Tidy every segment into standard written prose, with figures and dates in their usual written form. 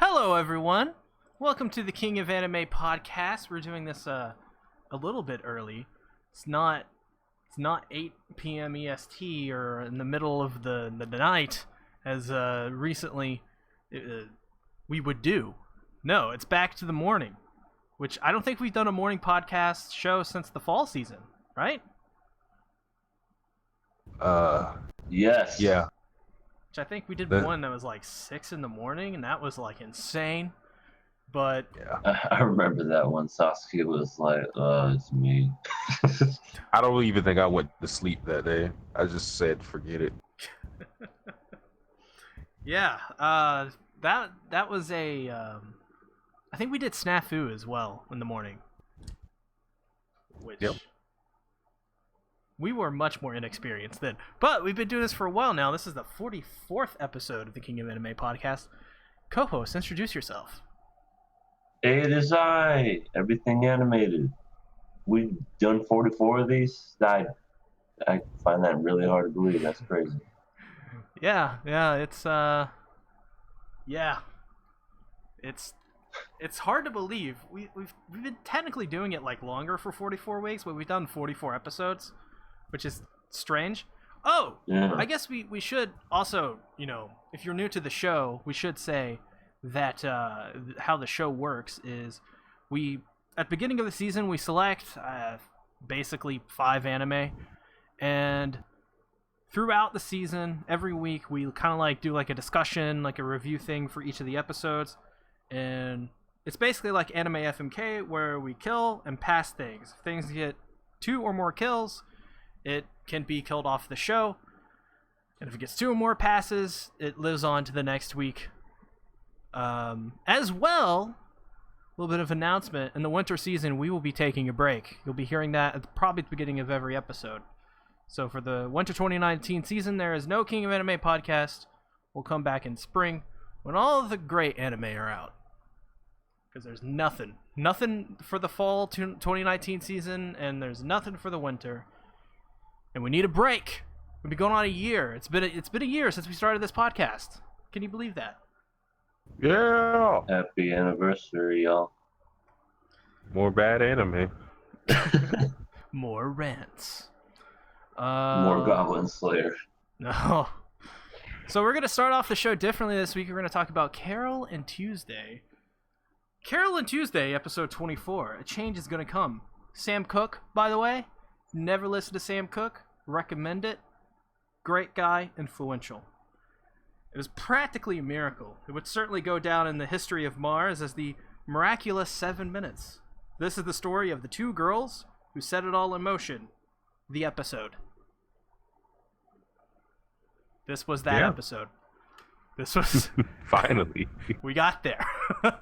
Hello, everyone. Welcome to the King of Anime podcast. We're doing this a little bit early. It's not 8 p.m. EST or in the middle of the night as recently we would do. No, it's back to the morning, which I don't think we've done a morning podcast show since the fall season, right? Yes. Yeah. Which I think we did one that was like 6 in the morning, and that was like insane. But Yeah. I remember that one. Sasuke was like, it's me. I don't even think I went to sleep that day. I just said, forget it. yeah, that was a. I think we did Snafu as well in the morning. Which Yep. we were much more inexperienced then. But we've been doing this for a while now. This is the 44th episode of the King of Anime podcast. Co-host, introduce yourself. Hey, it is I. Everything animated. We've done 44 of these. I find that really hard to believe. That's crazy. Yeah, it's hard to believe. We've been technically doing it like longer for 44 weeks, but we've done 44 episodes, which is strange. Oh, Yeah. I guess we should also, if you're new to the show, we should say that how the show works is at the beginning of the season we select basically 5 anime, and throughout the season every week we kind of like do like a discussion, like a review thing for each of the episodes, and it's basically like anime FMK where we kill and pass things. If things get 2 or more kills, it can be killed off the show, and if it gets 2 or more passes, it lives on to the next week. As well, a little bit of announcement, in the winter season we will be taking a break. You'll be hearing that at probably the beginning of every episode. So for the winter 2019 season, there is no King of Anime podcast. We'll come back in spring when all of the great anime are out. Because there's nothing for the fall 2019 season, and there's nothing for the winter. And we need a break. We've been going on a year. It's been a year since we started this podcast. Can you believe that? Yeah. Happy anniversary, y'all. More bad anime. More rants. More Goblin Slayer. No. So we're going to start off the show differently this week. We're going to talk about Carole and Tuesday. Carole and Tuesday, episode 24. A change is going to come. Sam Cooke, by the way. Never listened to Sam Cooke. Recommend it. Great guy. Influential. It was practically a miracle. It would certainly go down in the history of Mars as the miraculous 7 minutes. This is the story of the 2 girls who set it all in motion. The episode. This was that episode. This was... Finally. We got there.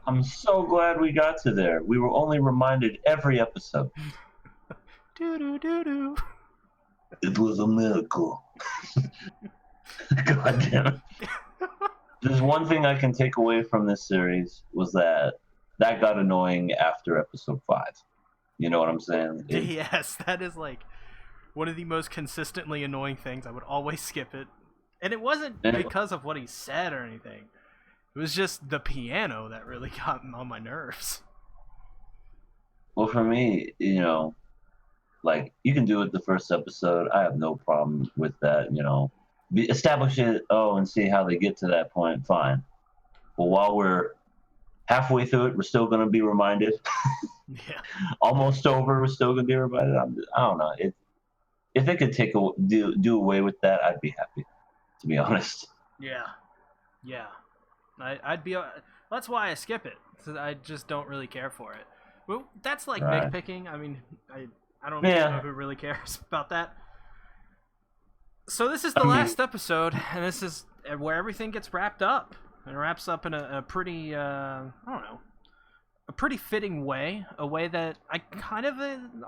I'm so glad we got to there. We were only reminded every episode. Do-do-do-do. It was a miracle. God damn it. There's one thing I can take away from this series was that got annoying after episode 5. You know what I'm saying? Yes, that is like one of the most consistently annoying things. I would always skip it. And it wasn't because of what he said or anything. It was just the piano that really got on my nerves. Well, for me, like, you can do it the first episode. I have no problem with that, Establish it, and see how they get to that point, fine. But while we're halfway through it, we're still going to be reminded. Yeah. Almost over, we're still going to be reminded. I don't know. If they could do away with that, I'd be happy, to be honest. Yeah. I'd be... That's why I skip it. I just don't really care for it. Well, that's like Right. nitpicking. I mean, I don't know who really cares about that. So this is the last episode, and this is where everything gets wrapped up. It wraps up in a pretty, a pretty fitting way. A way that I kind of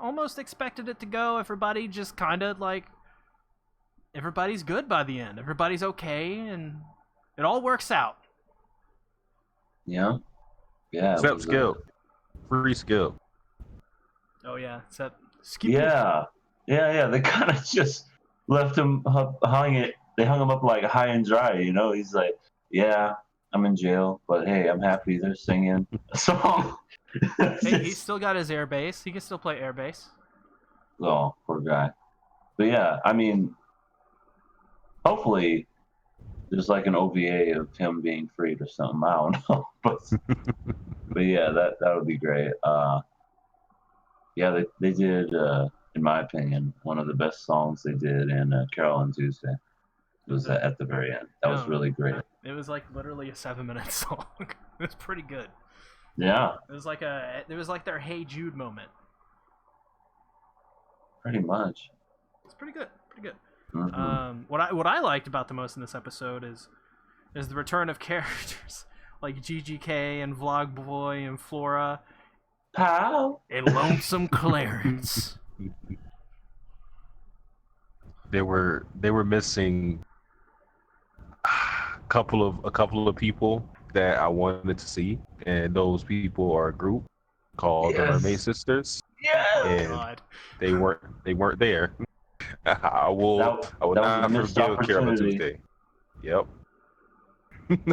almost expected it to go. Everybody just kind of like... Everybody's good by the end. Everybody's okay, and it all works out. Yeah. Yeah. Except skill. Free skill. Oh, yeah. Except... Skip Yeah. They kind of just left him hung it. They hung him up like high and dry. He's like, yeah, I'm in jail, but hey, I'm happy they're singing a song. Hey, he's still got his air bass. He can still play air bass. Oh, poor guy. But yeah, I mean, hopefully there's like an OVA of him being freed or something. I don't know, but yeah, that would be great. Yeah, they did, in my opinion, one of the best songs they did in Carole and Tuesday. It was at the very end. That was really great. It was like literally a 7-minute song. It was pretty good. Yeah, It was like their Hey Jude moment. pretty much. It's pretty good. Pretty good. Mm-hmm. What I liked about the most in this episode is the return of characters like GGK and Vlog Boy and Flora Pow! and Lonesome Clarence. They were missing a couple of people that I wanted to see, and those people are a group called the Mermaid Sisters. Yes! And God. they weren't there. I will That not was a missed forgive Carole opportunity. Tuesday. Yep.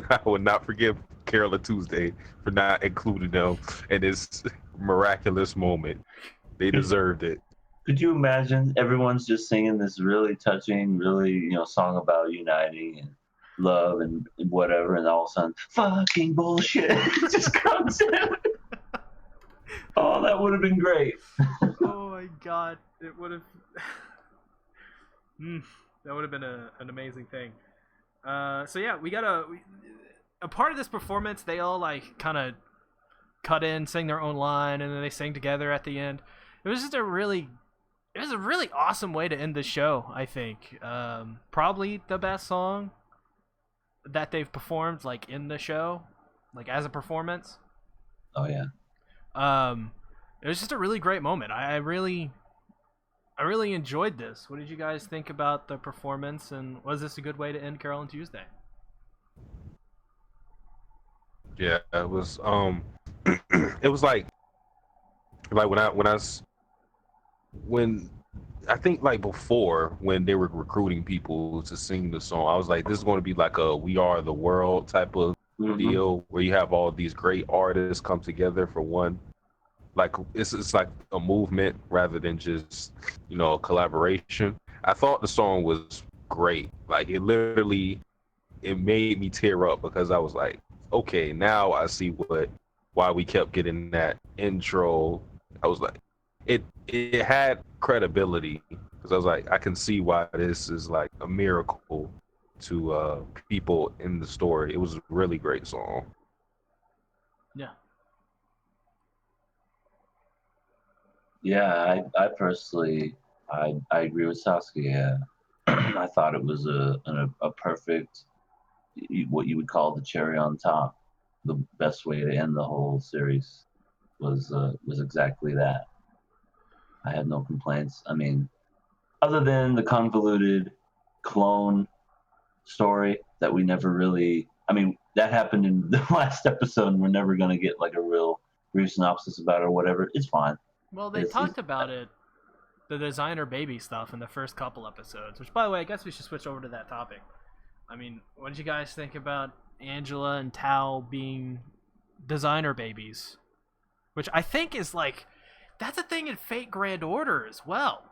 I would not forgive Carole Tuesday for not including them in this miraculous moment. They deserved it. Could you imagine everyone's just singing this really touching, really, song about uniting and love and whatever, and all of a sudden, fucking bullshit just comes in. Oh, that would have been great. Oh my God. It would have. That would have been an amazing thing. So yeah, we got a part of this performance. They all like kind of cut in, sing their own line, and then they sang together at the end. It was a really awesome way to end the show. I think probably the best song that they've performed like in the show, like as a performance. Oh yeah. It was just a really great moment. I really enjoyed this. What did you guys think about the performance, and was this a good way to end Carole and Tuesday? Yeah, it was. It was like when I think like before when they were recruiting people to sing the song, I was like, this is going to be like a "We Are the World" type of deal where you have all these great artists come together for one. Like it's like a movement rather than just a collaboration. I thought the song was great. Like it made me tear up because I was like, okay, now I see why we kept getting that intro. I was like, it had credibility because I was like, I can see why this is like a miracle to people in the story. It was a really great song. Yeah. Yeah, I personally, I agree with Saskia. I thought it was a perfect, what you would call the cherry on top. The best way to end the whole series was exactly that. I had no complaints. I mean, other than the convoluted clone story that we never really. I mean, that happened in the last episode, and we're never gonna get like a real brief synopsis about it or whatever. It's fine. Well, they talked about it, the designer baby stuff, in the first couple episodes. Which, by the way, I guess we should switch over to that topic. I mean, what did you guys think about Angela and Tao being designer babies? Which I think is like, that's a thing in Fate Grand Order as well.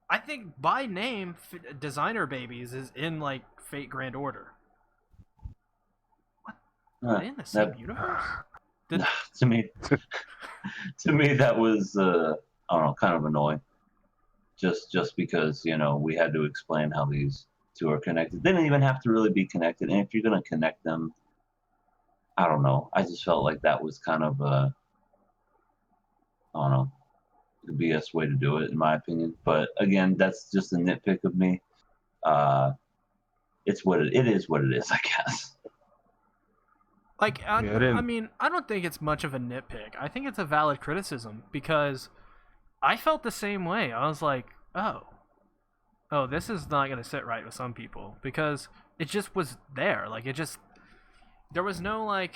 I think by name, designer babies is in like Fate Grand Order. What? Are they in the same universe? To me, that was I don't know, kind of annoying. Just because we had to explain how these two are connected. They didn't even have to really be connected. And if you're gonna connect them, I don't know. I just felt like that was kind of I don't know, the BS way to do it, in my opinion. But again, that's just a nitpick of me. It's what it is. What it is, I guess. Like, I mean, I don't think it's much of a nitpick. I think it's a valid criticism because I felt the same way. I was like, oh, this is not going to sit right with some people because it just was there. Like, there was no, like,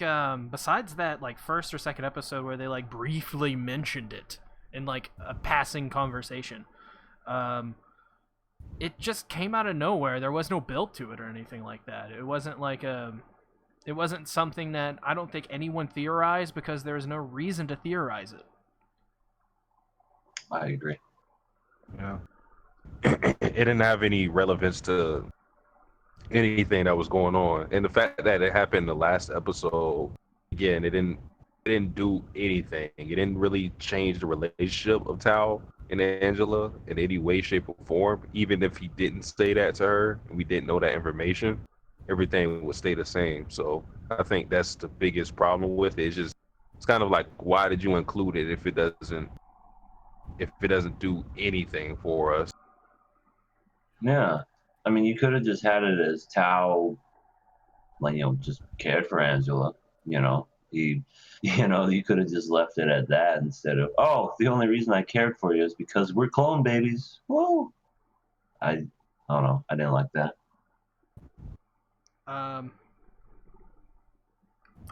besides that, like, first or second episode where they, like, briefly mentioned it in, like, a passing conversation. It just came out of nowhere. There was no build to it or anything like that. It wasn't like It wasn't something that I don't think anyone theorized because there was no reason to theorize it. I agree. Yeah. It didn't have any relevance to anything that was going on, and the fact that it happened in the last episode, again, it didn't do anything. It didn't really change the relationship of Tao and Angela in any way, shape, or form. Even if he didn't say that to her, and we didn't know that information, everything would stay the same. So I think that's the biggest problem with it. It's kind of like, why did you include it if it doesn't do anything for us? Yeah. I mean, you could have just had it as Tao, like, just cared for Angela. He, you could have just left it at that instead of, oh, the only reason I cared for you is because we're clone babies. Whoa. I don't know. I didn't like that. I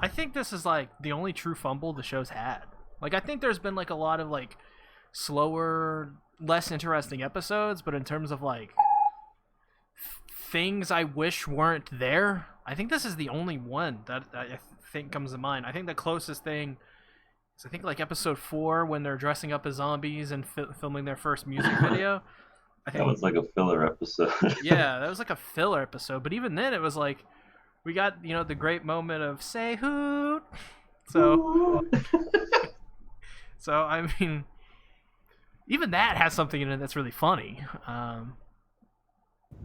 think this is like the only true fumble the show's had. Like I think there's been like a lot of like slower, less interesting episodes, but in terms of like things I wish weren't there, I think this is the only one that I think comes to mind. I think the closest thing is I think like episode 4 when they're dressing up as zombies and filming their first music video. I think That was like a filler episode. yeah, that was like a filler episode, but even then it was like we got the great moment of say hoot. So I mean, even that has something in it that's really funny.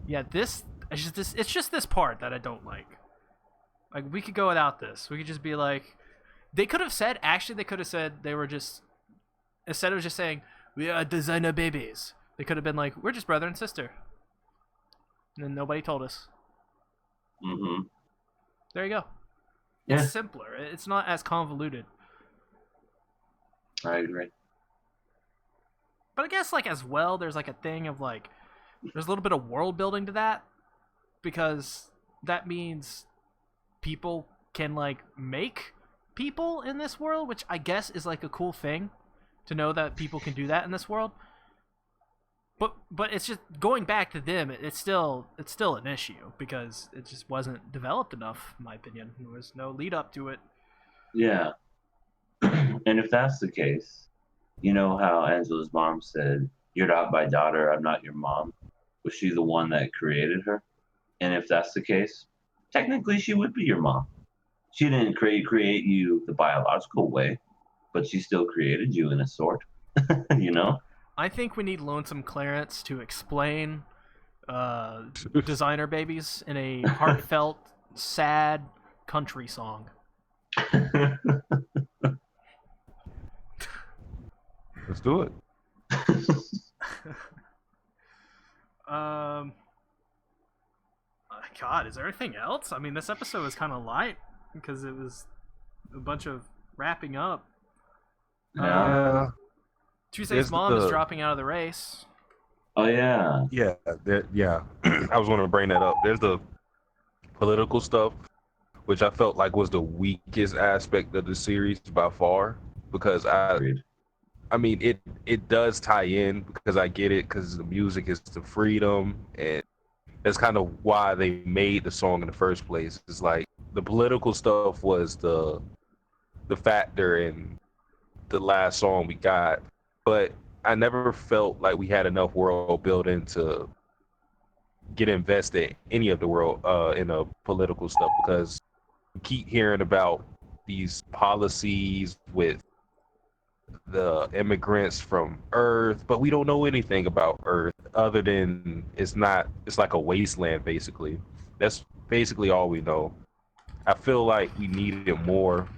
Yeah, it's just this part that I don't like. Like we could go without this. We could just be like, they could have said they were just, instead of just saying we are designer babies, they could have been like, we're just brother and sister, and then nobody told us. Mm-hmm. There you go. Yeah. It's simpler. It's not as convoluted. I agree. But I guess like as well, there's like a thing of like, there's a little bit of world building to that, because that means people can like make people in this world, which I guess is like a cool thing to know that people can do that in this world. But it's just going back to them. It's still an issue because it just wasn't developed enough, in my opinion. There was no lead up to it. Yeah. And if that's the case, you know how Angela's mom said, "You're not my daughter. I'm not your mom." Was she the one that created her? And if that's the case, technically she would be your mom. She didn't create you the biological way, but she still created you in a sort. you know? I think we need Lonesome Clarence to explain designer babies in a heartfelt, sad country song. Let's do it. God, is there anything else? I mean, this episode was kind of light because it was a bunch of wrapping up. Yeah. Tuesday's mom is dropping out of the race. Oh yeah. Yeah. Yeah. I was going to bring that up. There's the political stuff, which I felt like was the weakest aspect of the series by far, because I mean, it does tie in because I get it, because the music is the freedom, and that's kind of why they made the song in the first place. It's like the political stuff was the factor in the last song we got, but I never felt like we had enough world building to get invested in any of the world in the political stuff, because we keep hearing about these policies with the immigrants from Earth, but we don't know anything about Earth other than it's like a wasteland basically. That's basically all we know. I feel like we needed more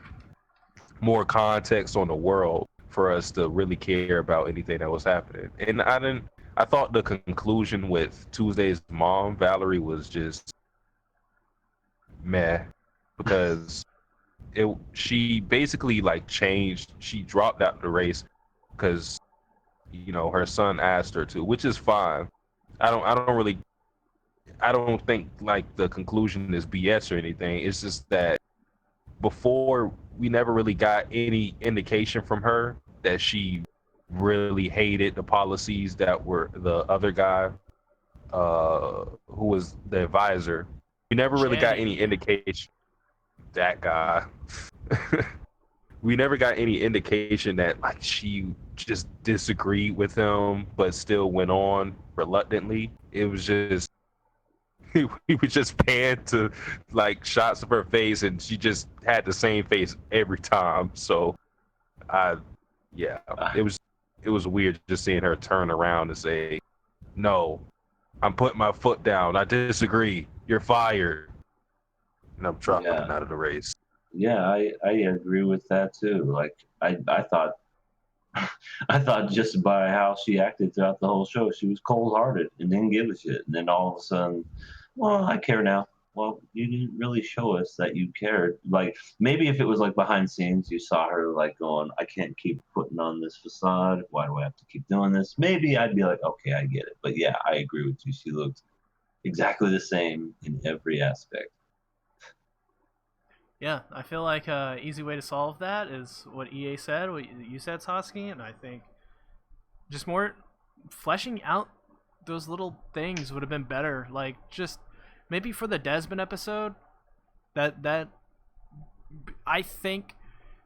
context on the world for us to really care about anything that was happening. And I thought the conclusion with Tuesday's mom, Valerie, was just meh, because she basically like changed. She dropped out the race because her son asked her to, which is fine. I don't think like the conclusion is BS or anything. It's just that before we never really got any indication from her that she really hated the policies that were the other guy who was the advisor. We never really got any indication. that guy. We never got any indication that like she just disagreed with him, but still went on reluctantly. It was just we would just pan to like shots of her face, and she just had the same face every time. So I, yeah, Ah, it was weird just seeing her turn around and say, "No, I'm putting my foot down. I disagree. You're fired," and I'm yeah, dropping out of the race. yeah, I agree with that too. Like I thought I thought just by how she acted throughout the whole show, she was cold hearted and didn't give a shit. And then all of a sudden, well, I care now. Well, you didn't really show us that you cared. Like maybe if it was like behind scenes, you saw her like going, I can't keep putting on this facade. Why do I have to keep doing this? Maybe I'd be like, okay, I get it. But yeah, I agree with you. She looked exactly the same in every aspect. Yeah, I feel like a easy way to solve that is what EA said, what you said, Sasuke, and I think just more fleshing out those little things would have been better. Like just maybe for the Desmond episode, that I think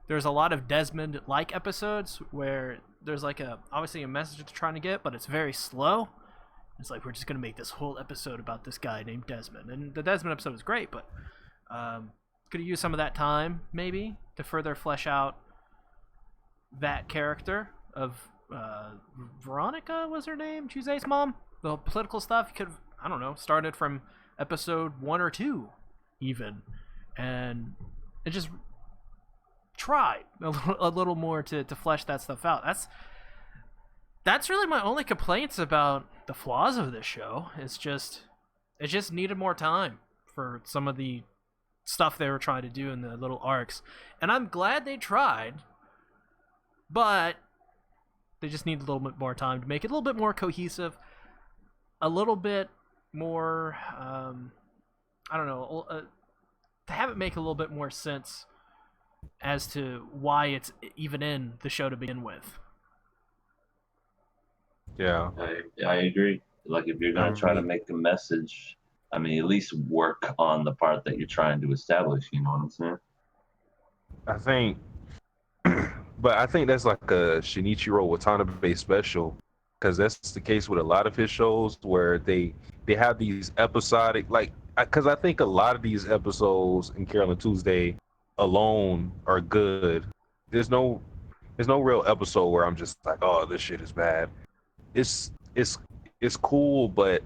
there's a lot of Desmond like episodes where there's like a obviously a message they're trying to get, but it's very slow. It's like we're just gonna make this whole episode about this guy named Desmond, and the Desmond episode was great, but could have used some of that time maybe to further flesh out that character of Veronica was her name, Tuesday's mom. The political stuff you could have, I don't know, started from episode 1 or 2 even, and it just tried a little more to flesh that stuff out. That's really my only complaints about the flaws of this show. It just needed more time for some of the stuff they were trying to do in the little arcs. And I'm glad they tried, but they just need a little bit more time to make it a little bit more cohesive, a little bit more I don't know, to have it make a little bit more sense as to why it's even in the show to begin with. Yeah, I agree. Like if you're I gonna try to mean, make a message, I mean, at least work on the part that you're trying to establish. You know what I'm saying? I think, but I think that's like a Shinichiro Watanabe special, because that's the case with a lot of his shows where they have these episodic like because I think a lot of these episodes in Carole and Tuesday alone are good. There's no there's no real episode where I'm just like, oh, this shit is bad. It's it's it's cool, but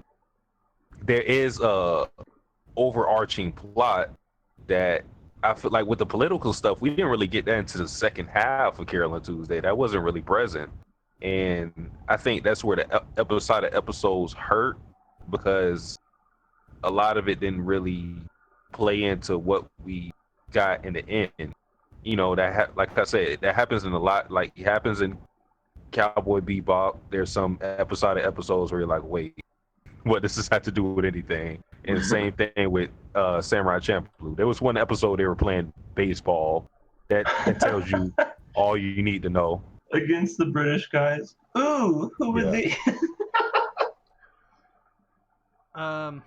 there is a overarching plot that I feel like with the political stuff, we didn't really get that into the second half of Carole and Tuesday. That wasn't really present. And I think that's where the episodic episodes hurt because a lot of it didn't really play into what we got in the end. You know, like I said, that happens in a lot, like it happens in Cowboy Bebop. There's some episodic episodes where you're like, wait, what does this have to do with anything? And same thing with Samurai Champloo. There was one episode they were playing baseball that tells you all you need to know. Against the British guys. Ooh, who was Yeah. he? Um.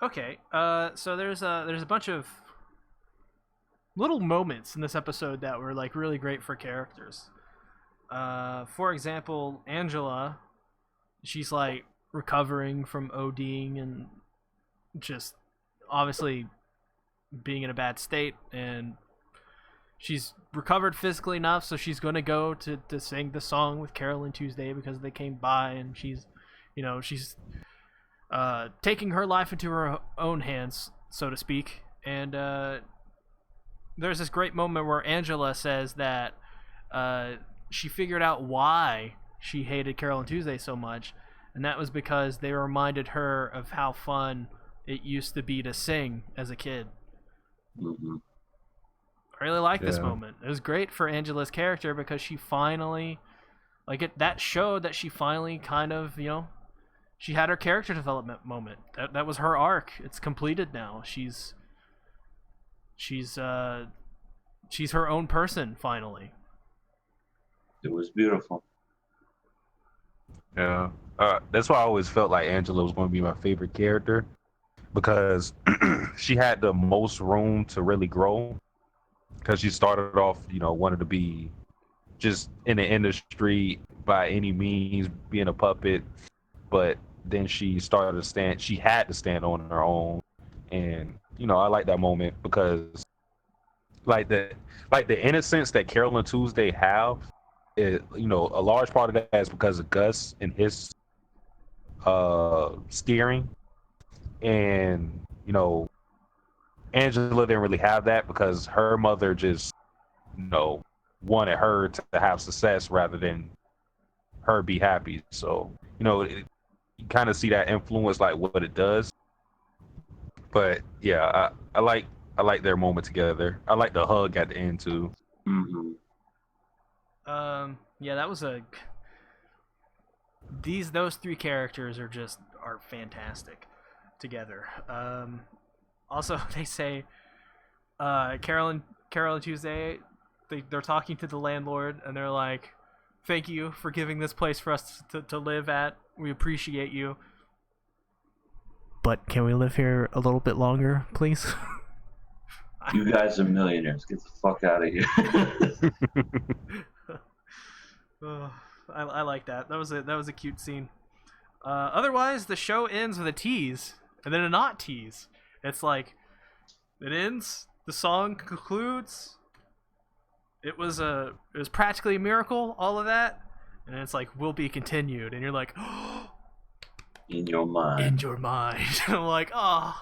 Okay. So there's a bunch of little moments in this episode that were like really great for characters. For example, Angela, she's like recovering from ODing and just obviously being in a bad state, and she's recovered physically enough, so she's gonna go to sing the song with Carole and Tuesday because they came by, and she's taking her life into her own hands, so to speak. And there's this great moment where Angela says that she figured out why she hated Carole and Tuesday so much, and that was because they reminded her of how fun it used to be to sing as a kid. Mhm. I really like this Yeah. moment. It was great for Angela's character because she finally, that showed that she finally kind of, she had her character development moment. That was her arc. It's completed now. She's her own person finally. It was beautiful. Yeah. That's why I always felt like Angela was going to be my favorite character because she had the most room to really grow. Because she started off, wanted to be just in the industry by any means, being a puppet, but then she started to stand. She had to stand on her own, and I like that moment because like the innocence that Carol and Tuesday have, a large part of that is because of Gus and his steering, and Angela didn't really have that because her mother just wanted her to have success rather than her be happy. So you kind of see that influence, like what it does. But yeah, I like their moment together. I like the hug at the end too. Mm-hmm. Yeah, that was those three characters are fantastic together. Also, they say Carol and Tuesday, they're talking to the landlord and they're like, "Thank you for giving this place for us to live at. We appreciate you. But can we live here a little bit longer, please?" You guys are millionaires. Get the fuck out of here. I like that. That was a cute scene. Otherwise, the show ends with a tease and then a not tease. It's like it ends. The song concludes. It was practically a miracle. All of that, and it's like will be continued. And you're like, In your mind. in your mind. I'm like, oh,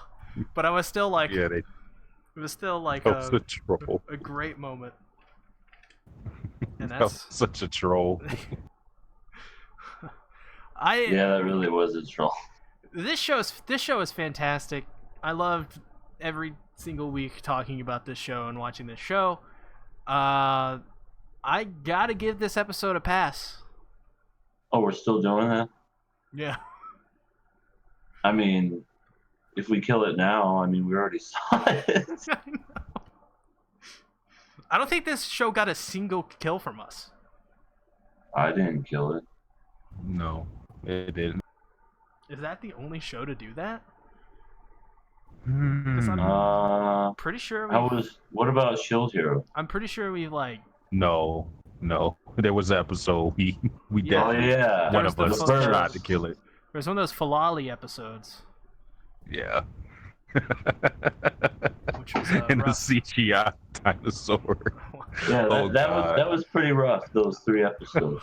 but I was still like, Yeah, it was still like that was a troll. a great moment. And That was such a troll. Yeah, that really was a troll. This show is fantastic. I loved every single week talking about this show and watching this show. I gotta give this episode a pass. Oh, we're still doing that? Yeah. I mean, if we kill it now, we already saw it. I don't think this show got a single kill from us. I didn't kill it. No, it didn't. Is that the only show to do that? Pretty sure what about Shield Hero? I'm pretty sure we've like No. There was an episode we Yeah. Oh, definitely yeah. one of There's us the first- tried to kill it. There's one of those Falali episodes, Yeah. which was And the rough. CGI dinosaur. Yeah, Oh, that was pretty rough, those 3 episodes.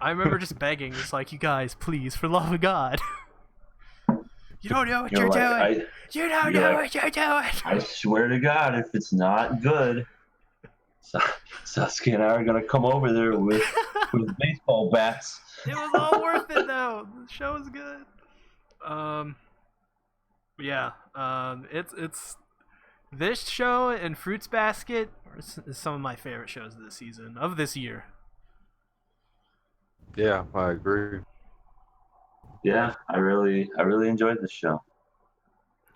I remember just begging. It's like, you guys, please, for the love of God. You don't know what you're doing. You don't know what you're doing. I swear to God, if it's not good, Sasuke and I are going to come over there with baseball bats. It was all worth it, though. The show was good. Yeah. It's this show and Fruits Basket is some of my favorite shows of this season, of this year. Yeah, I agree. Yeah, I really enjoyed this show.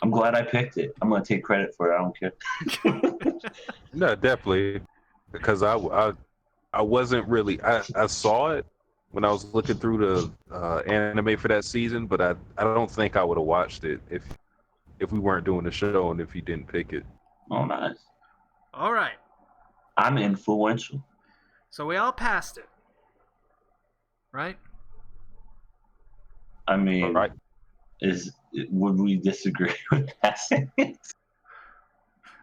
I'm glad I picked it. I'm going to take credit for it. I don't care. No, definitely. Because I wasn't really I saw it when I was looking through the anime for that season, but I don't think I would have watched it if we weren't doing the show and if you didn't pick it. Oh, nice. All right. I'm influential. So we all passed it. Right? All right. Would we disagree with passing it?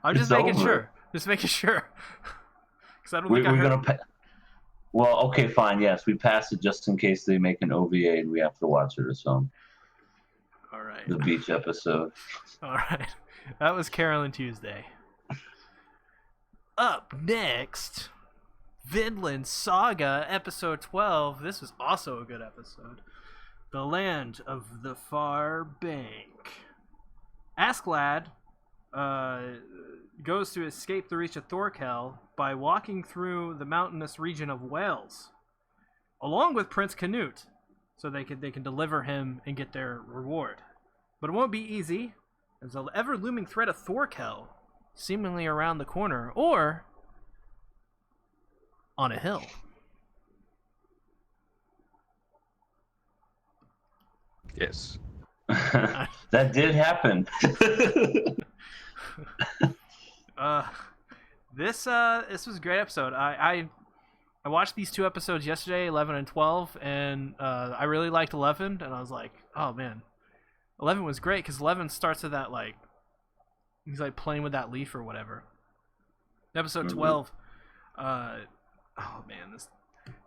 I'm just It's making over. sure. Just making sure. Because I don't think I heard. Well, okay, fine. Yes, we pass it just in case they make an OVA and we have to watch it or something. All right. The beach episode. All right. That was Carole Tuesday. Up next, Vinland Saga, episode 12. This was also a good episode. The Land of the Far Bank. Asklad goes to escape the reach of Thorkel by walking through the mountainous region of Wales, along with Prince Canute, so they can deliver him and get their reward. But it won't be easy, as the ever-looming threat of Thorkel, seemingly around the corner, or on a hill. Yes. That did happen. uh, this was a great episode. I watched these 2 episodes yesterday, 11 and 12, and I really liked 11, and I was like, oh man, 11 was great because 11 starts with that like he's like playing with that leaf or whatever. Episode 12, oh man,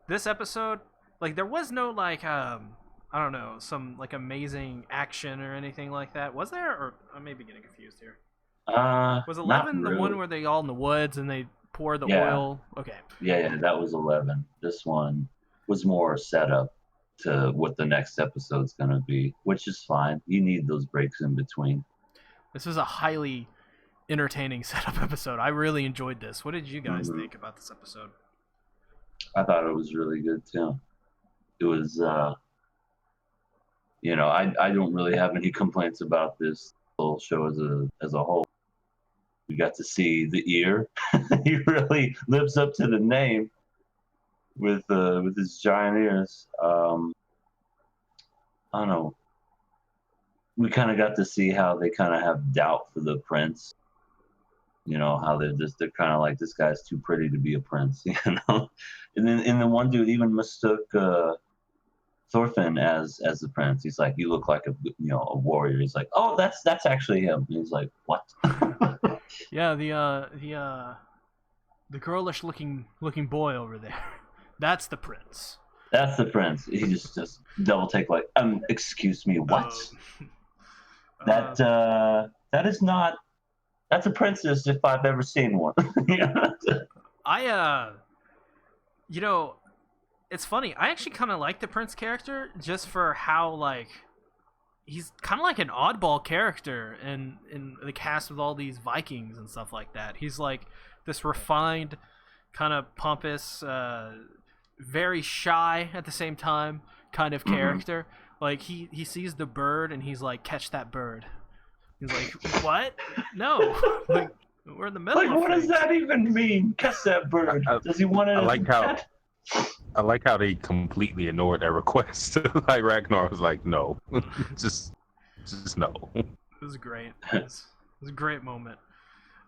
this episode, like there was no like I don't know, some like amazing action or anything like that. Was there? Or I may be getting confused here. Was 11 the one where they all in the woods and they pour the oil? Okay. Yeah, that was 11. This one was more set up to what the next episode's going to be, which is fine. You need those breaks in between. This was a highly entertaining setup episode. I really enjoyed this. What did you guys think about this episode? I thought it was really good too. It was you know, I don't really have any complaints about this whole show as a whole. We got to see the ear. He really lives up to the name with his giant ears. I don't know. We kind of got to see how they kind of have doubt for the prince. You know, how they're kind of like, this guy's too pretty to be a prince, you know. And then one dude even mistook Thorfinn as the prince. He's like, you look like a warrior. He's like, oh, that's actually him. And he's like, what? Yeah, the girlish looking boy over there. That's the prince. That's the prince. He just double take like, excuse me, what? That is not. That's a princess if I've ever seen one. You know, it's funny. I actually kind of like the prince character just for how like he's kind of like an oddball character in the cast with all these Vikings and stuff like that. He's like this refined, kind of pompous, very shy at the same time kind of character. Like he sees the bird and he's like, catch that bird. He's like, what? No. Like, we're in the middle of what does that even mean? Catch that bird. Does he want to? I like how they completely ignored that request. Like Ragnar was like, no, just no. It was great. It was a great moment.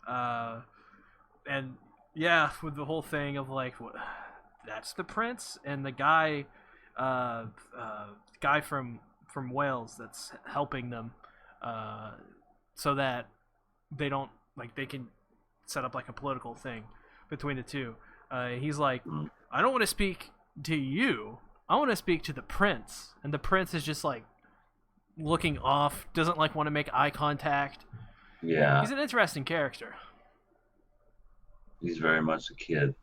And yeah, with the whole thing of like, that's the prince, and the guy from Wales that's helping them, so that they don't like they can set up like a political thing between the two. He's like, I don't want to speak to you. I want to speak to the prince, and the prince is just like looking off, doesn't like want to make eye contact. Yeah, he's an interesting character. He's very much a kid.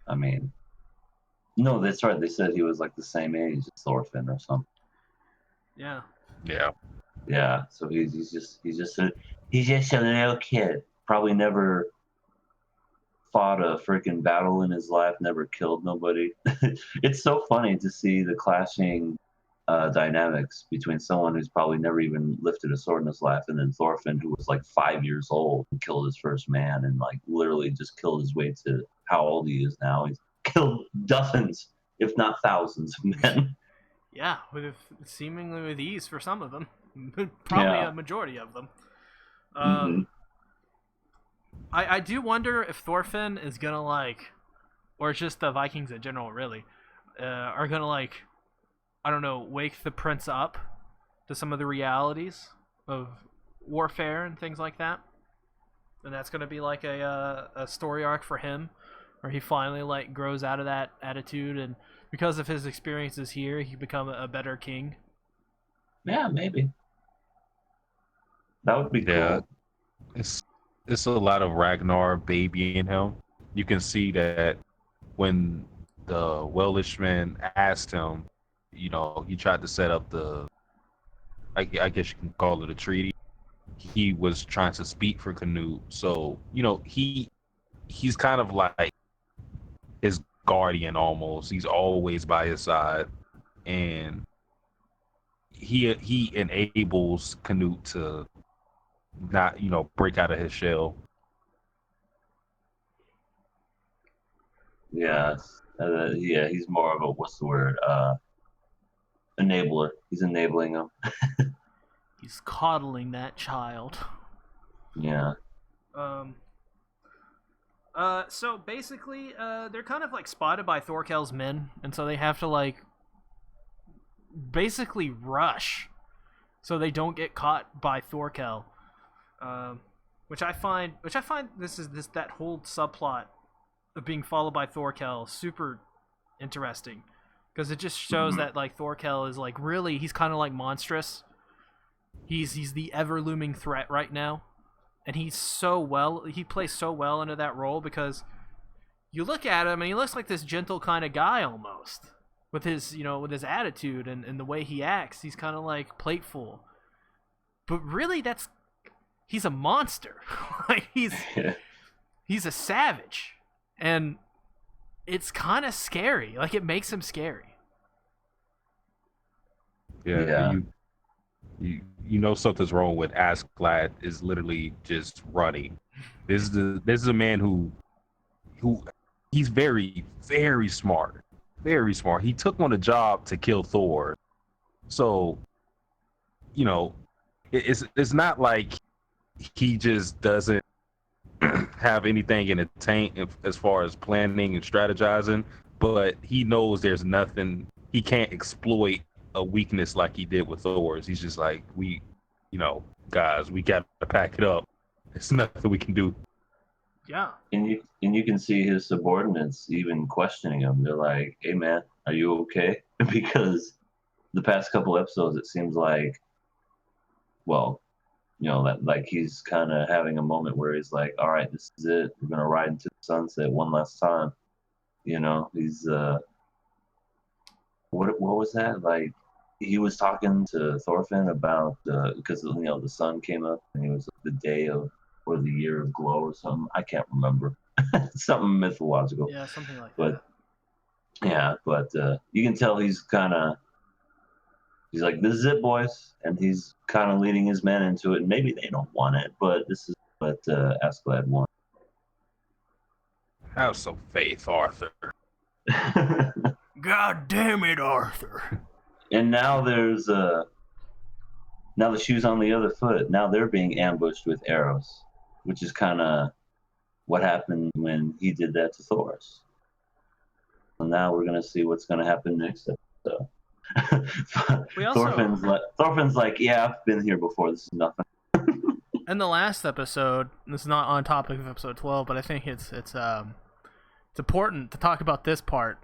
I mean, no, that's right. They said he was like the same age as Thorfinn or something. Yeah. Yeah. So he's just a little kid. Probably never fought a freaking battle in his life. Never killed nobody. It's so funny to see the clashing dynamics between someone who's probably never even lifted a sword in his life, and then Thorfinn, who was like 5 years old and killed his first man, and like literally just killed his way to how old he is now. He's killed dozens, if not thousands, of men. Yeah, seemingly with ease for some of them. Probably a majority of them. I do wonder if Thorfinn is gonna like, or just the Vikings in general, really, are gonna like, I don't know, wake the prince up to some of the realities of warfare and things like that, and that's gonna be like a story arc for him, where he finally like grows out of that attitude, and because of his experiences here, he become a better king. Yeah, maybe. That would be cool. It's a lot of Ragnar baby in him. You can see that when the Welshman asked him, you know, he tried to set up I guess you can call it a treaty. He was trying to speak for Canute. So, you know, he's kind of like his guardian almost. He's always by his side. And he enables Canute to not, you know, break out of his shell. Yeah, he's more of a, what's the word? Enabler. He's enabling him. He's coddling that child. Yeah. So basically, they're kind of like spotted by Thorkel's men, and so they have to like basically rush so they don't get caught by Thorkel. Which I find that whole subplot of being followed by Thorkel super interesting, because it just shows that like Thorkel is like really, he's kind of like monstrous. He's the ever looming threat right now, and he plays so well into that role, because you look at him and he looks like this gentle kind of guy almost, with his attitude and the way he acts. He's kind of like playful, but really he's a monster. Like he's a savage, and it's kind of scary. Like it makes him scary. Yeah. You know something's wrong with Askeladd is literally just running. This is a man who he's very, very smart. Very smart. He took on a job to kill Thor. So, it's not like he just doesn't have anything in the tank as far as planning and strategizing, but he knows there's nothing he can't exploit a weakness like he did with Thor's. He's just like, guys, we got to pack it up. There's nothing we can do. Yeah. And you can see his subordinates even questioning him. They're like, "Hey man, are you okay?" Because the past couple episodes, it seems like, well, that like he's kind of having a moment where he's like, "All right, this is it. We're gonna ride into the sunset one last time." He's what was that like? He was talking to Thorfinn about because the sun came up and it was the day of or the year of glow or something. I can't remember. Something mythological. Yeah, something like that. Yeah, but you can tell he's like, "This is it, boys," and he's kind of leading his men into it. And maybe they don't want it, but this is what Askeladd wants. Have some faith, Arthur. God damn it, Arthur. And now there's now the shoe's on the other foot. Now they're being ambushed with arrows, which is kind of what happened when he did that to Thor's. So now we're gonna see what's gonna happen next episode. Thorfinn's like, "Yeah, I've been here before. This is nothing." In the last episode, this is not on topic of episode 12, but I think it's important to talk about this part,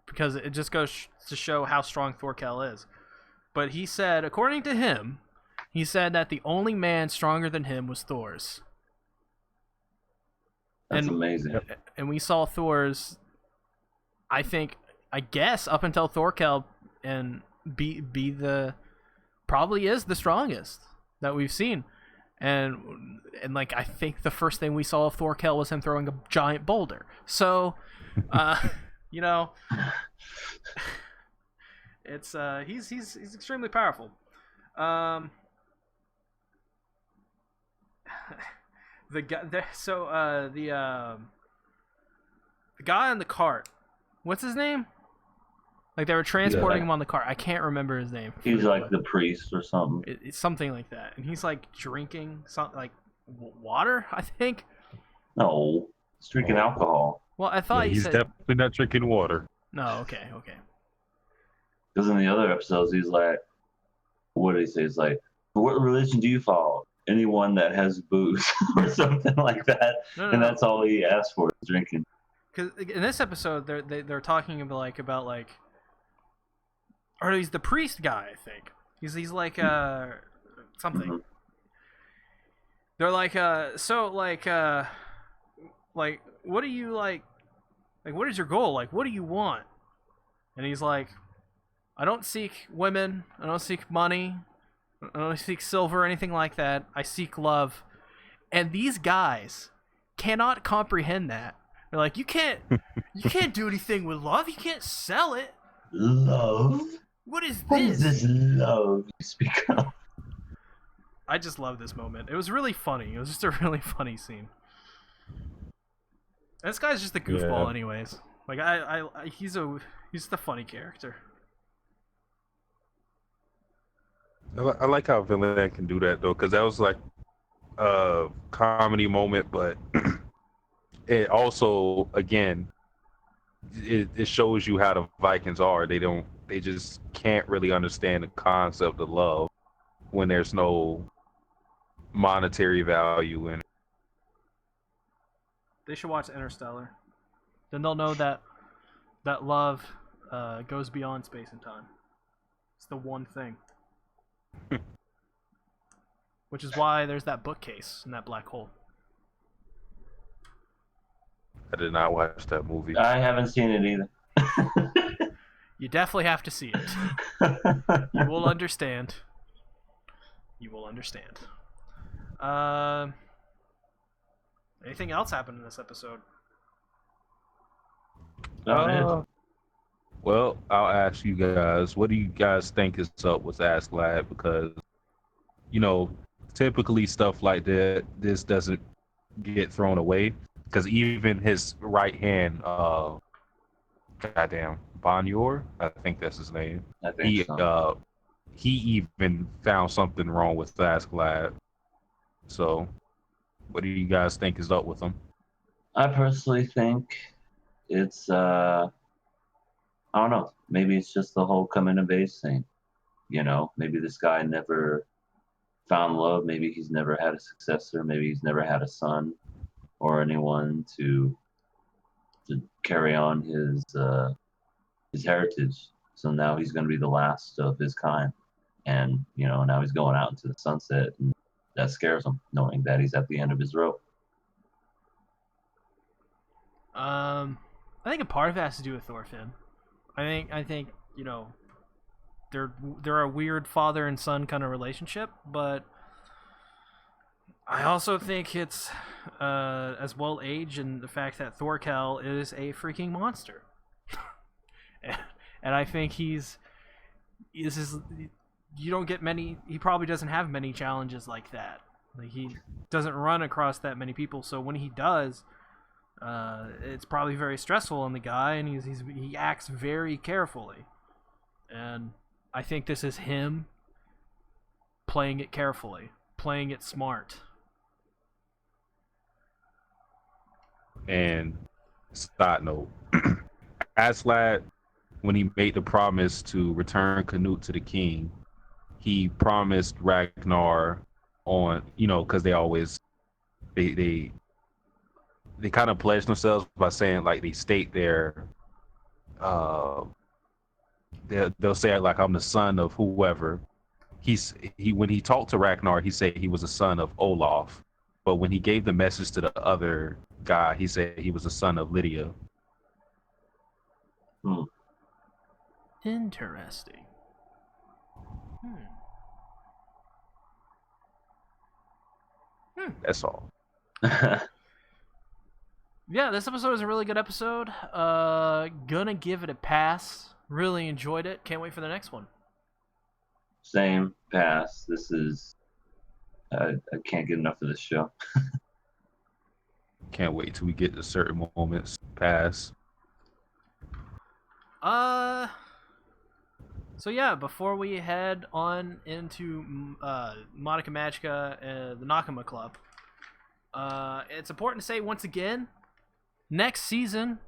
because it just goes to show how strong Thorkel is. But he said, according to him, that the only man stronger than him was Thor's. That's amazing. And we saw Thor's, I guess, up until Thorkel, and probably is the strongest that we've seen. And like, I think the first thing we saw of Thorkel was him throwing a giant boulder. So, it's he's extremely powerful. The guy on the cart, what's his name? Like, they were transporting him on the cart. I can't remember his name. He's like the priest or something. It's something like that, and he's like drinking something like water, I think. No, he's drinking alcohol. Well, I thought he's definitely not drinking water. No, okay. Because in the other episodes, he's like, what did he say? He's like, "What religion do you follow?" "Anyone that has booze," or something like that. No. That's all he asked for, is drinking. Because in this episode, they're talking about or he's the priest guy, I think. He's like something. Mm-hmm. They're like what do you like what is your goal? Like, what do you want? And he's like, "I don't seek women, I don't seek money, I don't seek silver or anything like that. I seek love." And these guys cannot comprehend that. They're like, you can't do anything with love. You can't sell it. Love? What is this? What is this love you speak of? I just love this moment. It was really funny. It was just a really funny scene. And this guy's just a goofball, anyways. Like, he's just a funny character. I like how Villain can do that though, because that was like a comedy moment, but it also again it shows you how the Vikings are. They just can't really understand the concept of love when there's no monetary value in it. They should watch Interstellar. Then they'll know that love goes beyond space and time. It's the one thing. Which is why there's that bookcase in that black hole. I did not watch that movie. I haven't seen it either. You definitely have to see it. You will understand. You will understand. Anything else happened in this episode? Well, I'll ask you guys, what do you guys think is up with Ask Lad? Because, you know, typically stuff like this doesn't get thrown away. Because even his right hand, goddamn, Bonjour, I think that's his name. I think so. He even found something wrong with Ask Lad. So, what do you guys think is up with him? I personally think it's I don't know. Maybe it's just the whole coming of age thing. You know, maybe this guy never found love. Maybe he's never had a successor. Maybe he's never had a son or anyone to carry on his heritage. So now he's going to be the last of his kind, and you know, now he's going out into the sunset, and that scares him, knowing that he's at the end of his rope. I think a part of it has to do with Thorfinn. I think you know, they're a weird father and son kind of relationship, but I also think it's as well aged in the fact that Thorkel is a freaking monster, and I think you don't get many. He probably doesn't have many challenges like that. Like he doesn't run across that many people, so when he does, it's probably very stressful on the guy, and he acts very carefully. And I think this is him playing it carefully, playing it smart. And side note, Aslad, when he made the promise to return Canute to the king, he promised Ragnar on, you know, because they kind of pledge themselves by saying like they state their they'll say like I'm the son of whoever. He when he talked to Ragnar, he said he was a son of Olaf, but when he gave the message to the other guy, he said he was a son of Lydia. Interesting. That's all. Yeah, this episode is a really good episode. Gonna give it a pass. Really enjoyed it. Can't wait for the next one. Same pass. This is I can't get enough of this show. Can't wait till we get to certain moments. Pass. So yeah, before we head on into Monica Magica and the Nakama Club, it's important to say once again, next season,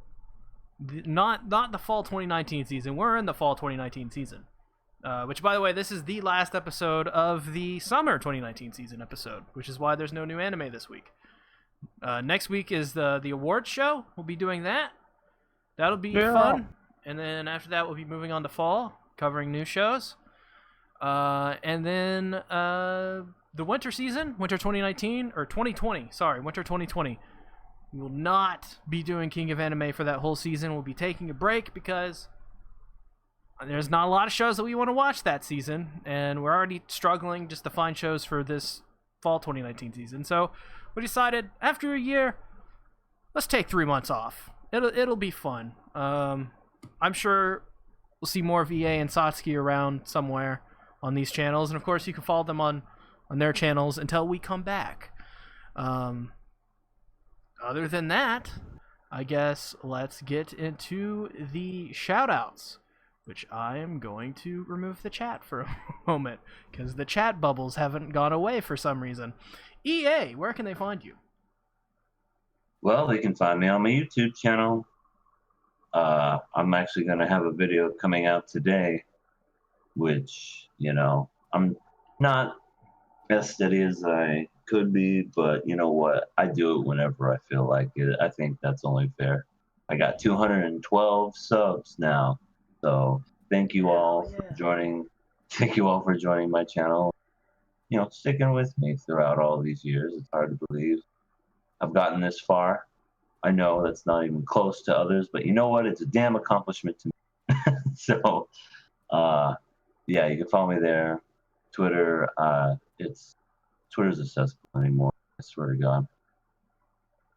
not the fall 2019 season. We're in the fall 2019 season. Which, by the way, this is the last episode of the summer 2019 season episode, which is why there's no new anime this week. Next week is the awards show. We'll be doing that. That'll be fun. And then after that, we'll be moving on to fall, covering new shows. And then the winter season, winter 2019, or 2020, sorry, winter 2020. We will not be doing King of Anime for that whole season. We'll be taking a break because there's not a lot of shows that we want to watch that season, and we're already struggling just to find shows for this fall 2019 season. So we decided after a year, let's take 3 months off. It'll be fun. I'm sure we'll see more of EA and Satsuki around somewhere on these channels, and of course you can follow them on their channels until we come back. Other than that, I guess let's get into the shout-outs. which I am going to remove the chat for a moment because the chat bubbles haven't gone away for some reason. EA, where can they find you? Well, they can find me on my YouTube channel. I'm actually going to have a video coming out today, which, I'm not as steady as I could be, but you know what? I do it whenever I feel like it. I think that's only fair. I got 212 subs now. So thank you all for joining. Thank you all for joining my channel. Sticking with me throughout all these years. It's hard to believe I've gotten this far. I know that's not even close to others, but you know what? It's a damn accomplishment to me. So, yeah, you can follow me there. Twitter, Twitter's a cesspool anymore. I swear to God.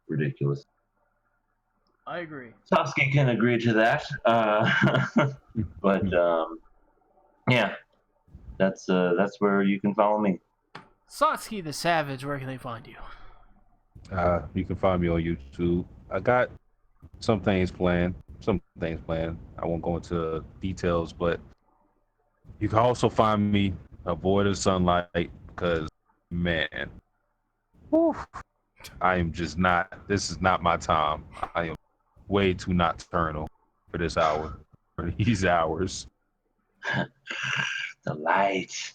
Ridiculous. I agree. Sasuke can agree to that. But yeah, that's where you can follow me. Satsuki the Savage, where can they find you? You can find me on YouTube. I got some things planned. I won't go into details, but you can also find me avoid the sunlight because, man, whew, I am just not. This is not my time. I am way too nocturnal for this hour, for these hours. The light.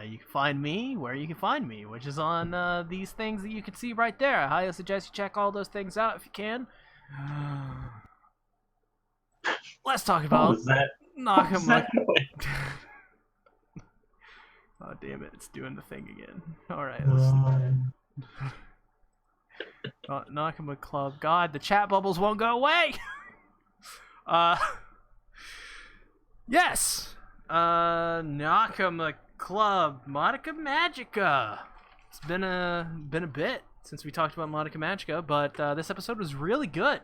You can find me where you can find me, which is on these things that you can see right there. I highly suggest you check all those things out if you can. Let's talk about What was that? Nakama. Oh, damn it. It's doing the thing again. Alright, Nakama Club. God, the chat bubbles won't go away! Yes! Nakama Club. Monica Magica. It's been a bit since we talked about Monica Magica, but this episode was really good.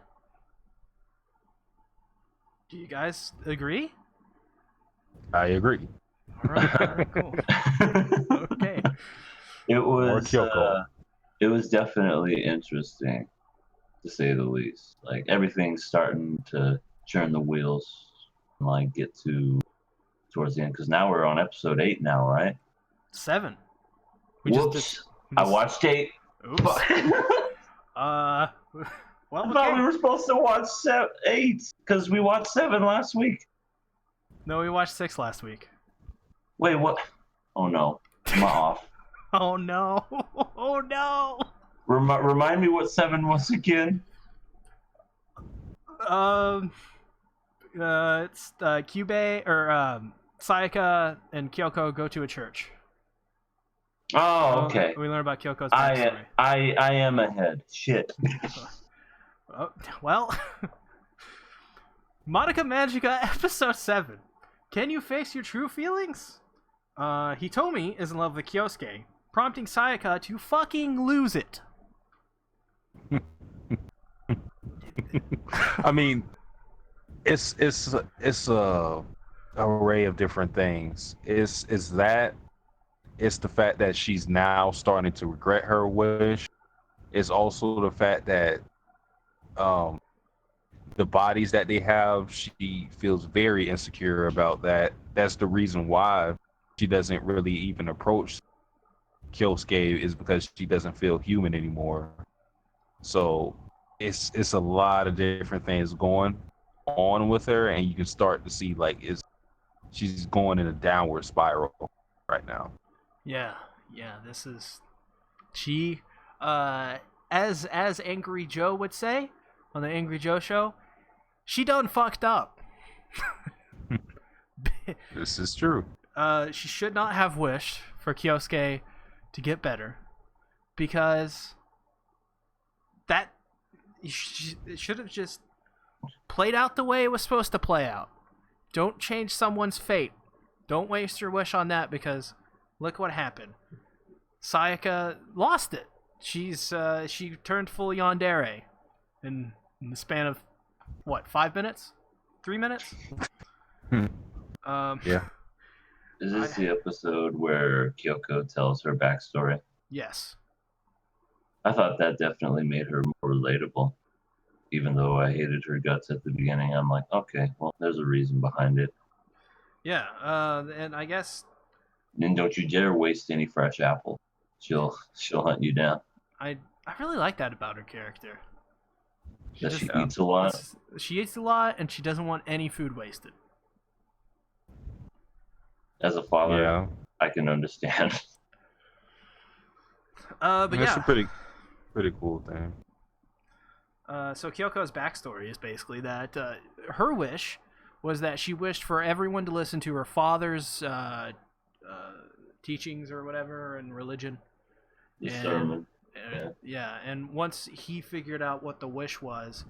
Do you guys agree? I agree. All right, cool. Okay. It was definitely interesting, to say the least. Like, everything's starting to churn the wheels and, like, get towards the end. Because now we're on episode 8 now, right? 7. Whoops. I watched 8. Oops. Well, I thought we were supposed to watch 8 because we watched 7 last week. No, we watched 6 last week. Wait, what? Oh no, I'm off. Oh no! Oh no! Remind me what 7 was again. It's Kyubei or Sayaka and Kyoko go to a church. Oh, okay. We learn about Kyoko's backstory. I am ahead. Shit. Well, Monica Magica episode 7. Can you face your true feelings? Hitomi is in love with Kyosuke, prompting Sayaka to fucking lose it. I mean, it's a array of different things. It's the fact that she's now starting to regret her wish. It's also the fact that the bodies that they have, she feels very insecure about that. That's the reason why she doesn't really even approach Kyosuke, is because she doesn't feel human anymore. So it's a lot of different things going on with her, and you can start to see she's going in a downward spiral right now. Yeah, this is she as Angry Joe would say on the Angry Joe show, she done fucked up. This is true. She should not have wished for Kyosuke to get better, because it should have just played out the way it was supposed to play out. Don't change someone's fate. Don't waste your wish on that, because look what happened. Sayaka lost it. She turned full yandere in the span of what, 5 minutes? 3 minutes? Yeah. Is this the episode where Kyoko tells her backstory? Yes. I thought that definitely made her more relatable. even though I hated her guts at the beginning, I'm like, okay, well, there's a reason behind it. Yeah, and I guess And don't you dare waste any fresh apple. She'll hunt you down. I really like that about her character. That she eats a lot. She eats a lot, and she doesn't want any food wasted. As a father, Yeah. I can understand. But That's yeah, a pretty cool thing. so Kyoko's backstory is basically that her wish was that she wished for everyone to listen to her father's teachings or whatever in religion. The sermon. Yeah, and once he figured out what the wish was,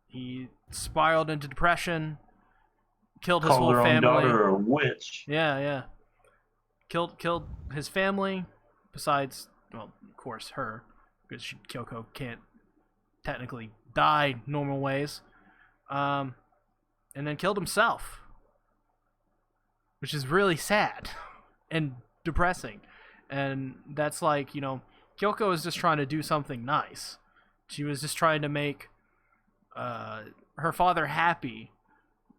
he spiraled into depression, killed his Called whole her own family. daughter a witch. Yeah. Killed his family, besides, well, of course, her, because Kyoko can't technically die normal ways. And then killed himself, which is really sad and depressing. And that's like, Kyoko is just trying to do something nice. She was just trying to make her father happy,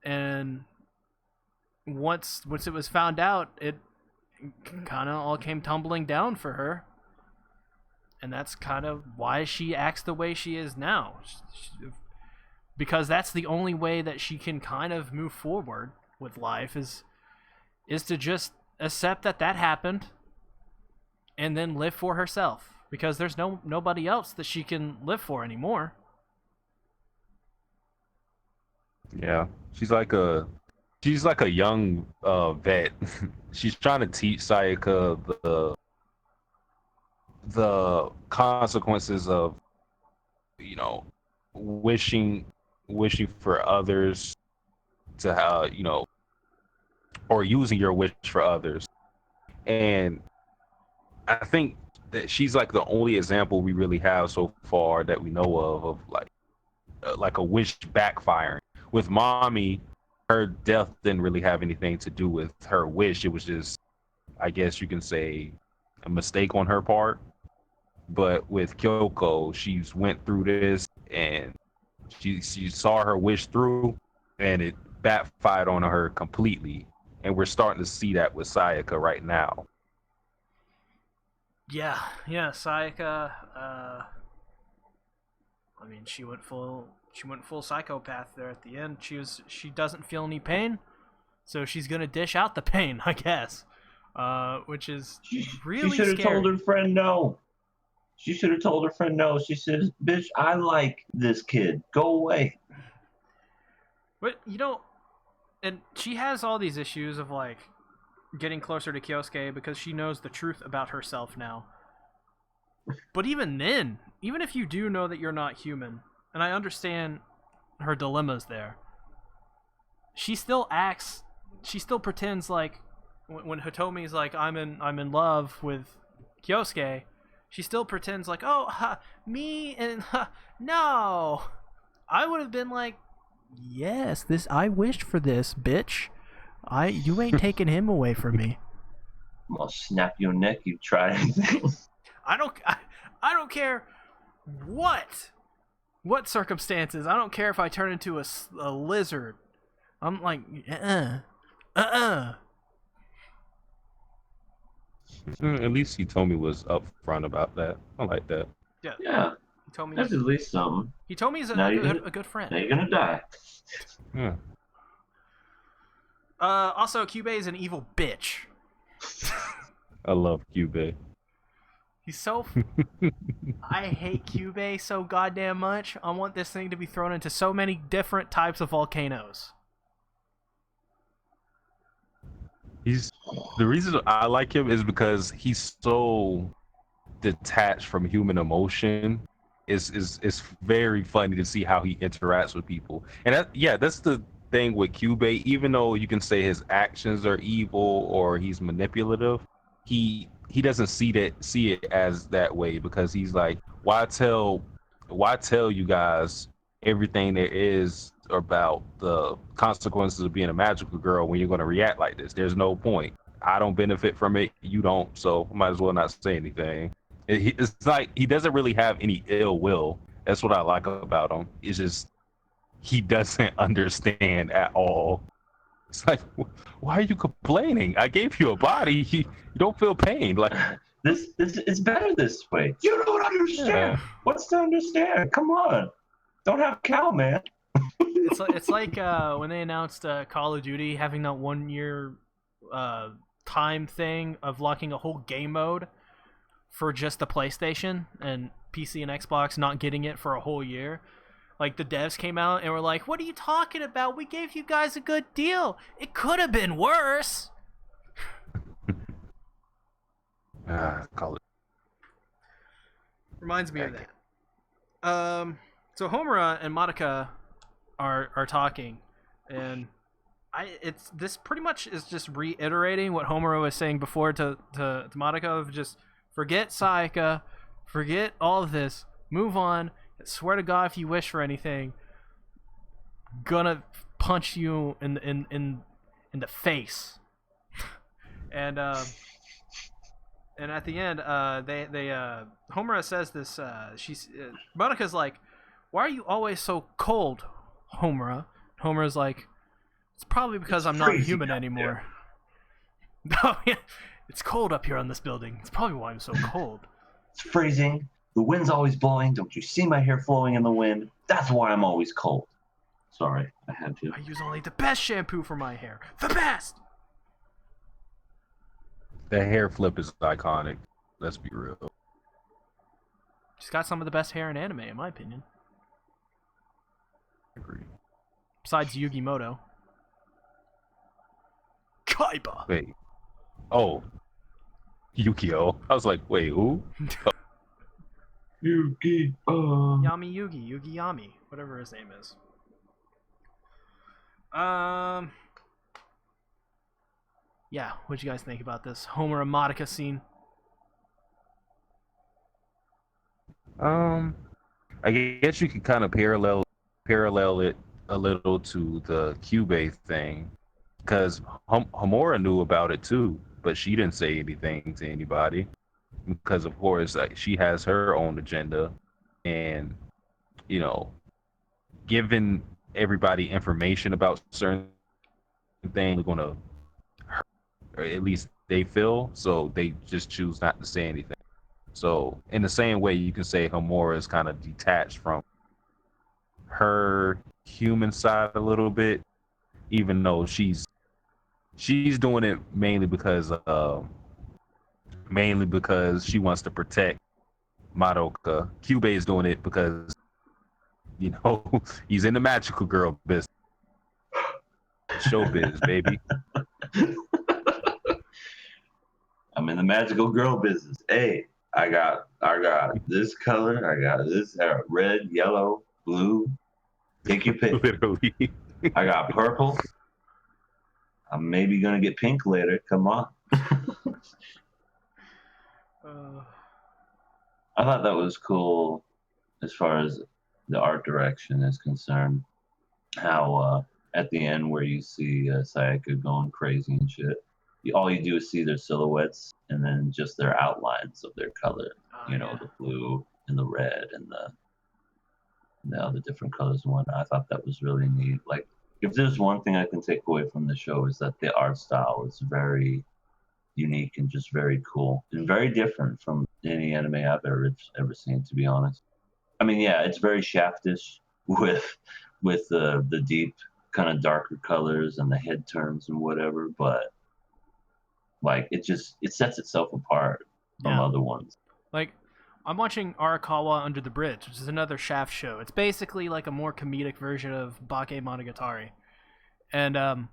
and once it was found out, it kind of all came tumbling down for her, and that's kind of why she acts the way she is now, because that's the only way that she can kind of move forward with life is to just accept that happened and then live for herself, because there's nobody else that she can live for anymore. Yeah, she's like a young vet. She's trying to teach Sayaka the consequences of wishing for others to or using your wish for others. And I think that she's like the only example we really have so far that we know of like a wish backfiring. With Mommy, her death didn't really have anything to do with her wish. It was just, I guess you can say, a mistake on her part. But with Kyoko, she's went through this and she saw her wish through, and it backfired on her completely. And we're starting to see that with Sayaka right now. Yeah, Sayaka. I mean, she went full psychopath there at the end. She doesn't feel any pain, so she's gonna dish out the pain, I guess. Which is really She should have scary. told her friend no. She should have told her friend no. She says, "Bitch, I like this kid. Go away." But and she has all these issues of like getting closer to Kyosuke because she knows the truth about herself now. But even then, even if you do know that you're not human, and I understand her dilemmas there, she still pretends like when Hitomi's like, I'm in love with Kyosuke, she still pretends like, oh, me and no. I would have been like, yes, I wished for this, bitch. You ain't taking him away from me. I'm gonna snap your neck. You try anything. I don't care what circumstances. I don't care if I turn into a lizard. I'm like, At least Hitomi was upfront about that. I like that. Yeah. He told me That's at least something. He told me he's Now a good friend. Now you're gonna die. Yeah. Also, Kyubey is an evil bitch. I love Kyubey. He's so. I hate Kyubey so goddamn much. I want this thing to be thrown into so many different types of volcanoes. The reason I like him is because he's so detached from human emotion. It's very funny to see how he interacts with people. And that's the thing with Kyubey. Even though you can say his actions are evil or he's manipulative, he doesn't see it as that way, because he's like, why tell you guys everything there is about the consequences of being a magical girl when you're going to react like this? There's no point. I don't benefit from it, you don't, so might as well not say anything. It's like he doesn't really have any ill will That's what I like about him. It's just he doesn't understand at all. It's like, why are you complaining? I gave you a body. You don't feel pain. Like, This is better this way. You don't understand. yeah. What's to understand? Come on. Don't have cow, man. It's like when they announced Call of Duty having that 1 year time thing of locking a whole game mode for just the PlayStation, and PC and Xbox not getting it for a whole year. Like, the devs came out and were like, "What are you talking about? We gave you guys a good deal. It could have been worse." Call it. Reminds me of that. So Homura and Madoka are talking, and this pretty much is just reiterating what Homura was saying before to Madoka, of just forget Sayaka, forget all of this, move on. Swear to God, if you wish for anything, gonna punch you in the face. And at the end, Homura says this. Monica's like, "Why are you always so cold, Homura?" Homura's like, "It's probably because I'm not human anymore." No, it's cold up here on this building. It's probably why I'm so cold. It's freezing. The wind's always blowing. Don't you see my hair flowing in the wind? That's why I'm always cold. Sorry, I had to. I use only the best shampoo for my hair. The best! The hair flip is iconic. Let's be real. She's got some of the best hair in anime, in my opinion. Agree. Besides Yugi Moto. Kaiba! Wait. Oh. Yukio. I was like, wait, who? Yugi. Yami Yugi Yami, whatever his name is. Yeah, what'd you guys think about this Homer and Madoka scene? I guess you could kind of parallel it a little to the Cube thing, because Homura knew about it too, but she didn't say anything to anybody. Because of course, like, she has her own agenda, and giving everybody information about certain things are gonna hurt, or at least they feel, so they just choose not to say anything. So in the same way, you can say Homura is kind of detached from her human side a little bit, even though she's doing it mainly because she wants to protect Madoka. Cube is doing it because he's in the magical girl business. Showbiz, baby. I'm in the magical girl business. Hey, I got this color. I got this red, yellow, blue. Take your pick. Literally. I got purple. I'm maybe gonna get pink later. Come on. I thought that was cool as far as the art direction is concerned. How at the end where you see Sayaka going crazy and shit, all you do is see their silhouettes and then just their outlines of their color. Yeah. The blue and the red and the other different colors and whatnot. I thought that was really neat. Like, if there's one thing I can take away from the show, is that the art style is very unique and just very cool and very different from any anime I've ever seen, to be honest. I mean, yeah, it's very Shaftish with the deep kind of darker colors and the head turns and whatever, but like it sets itself apart from other ones. Like, I'm watching Arakawa Under the Bridge, which is another Shaft show. It's basically like a more comedic version of Bake Monogatari. And I'm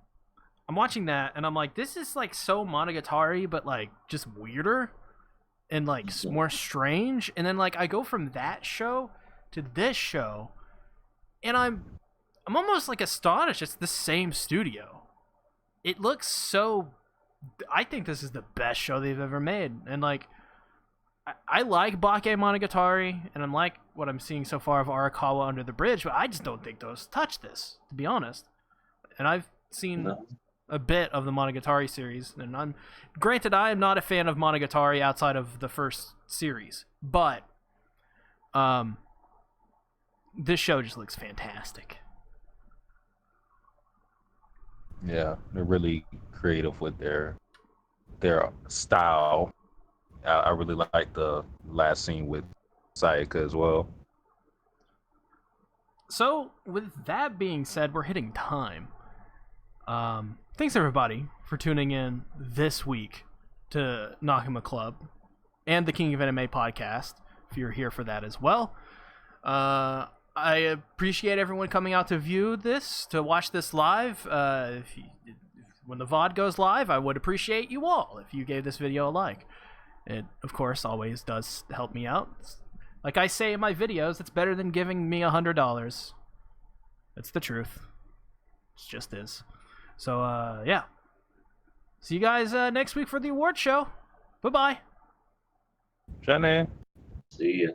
watching that, and I'm like, this is like so Monogatari, but like just weirder and like more strange. And then like I go from that show to this show, and I'm almost like astonished it's the same studio. It looks so... I think this is the best show they've ever made. And like, I like Bake Monogatari, and I'm like what I'm seeing so far of Arakawa Under the Bridge, but I just don't think those touch this, to be honest. And I've seen a bit of the Monogatari series, and I am not a fan of Monogatari outside of the first series, but this show just looks fantastic. Yeah, they're really creative with their style. I really like the last scene with Sayaka as well. So, with that being said, we're hitting time. Thanks everybody for tuning in this week to Nakama Club and the King of Anime podcast, if you're here for that as well. I appreciate everyone coming out to view this, to watch this live. When the VOD goes live, I would appreciate you all if you gave this video a like. It, of course, always does help me out. Like I say in my videos, it's better than giving me $100. It's the truth. It just is. So, yeah. See you guys next week for the award show. Bye-bye. Shane. See ya.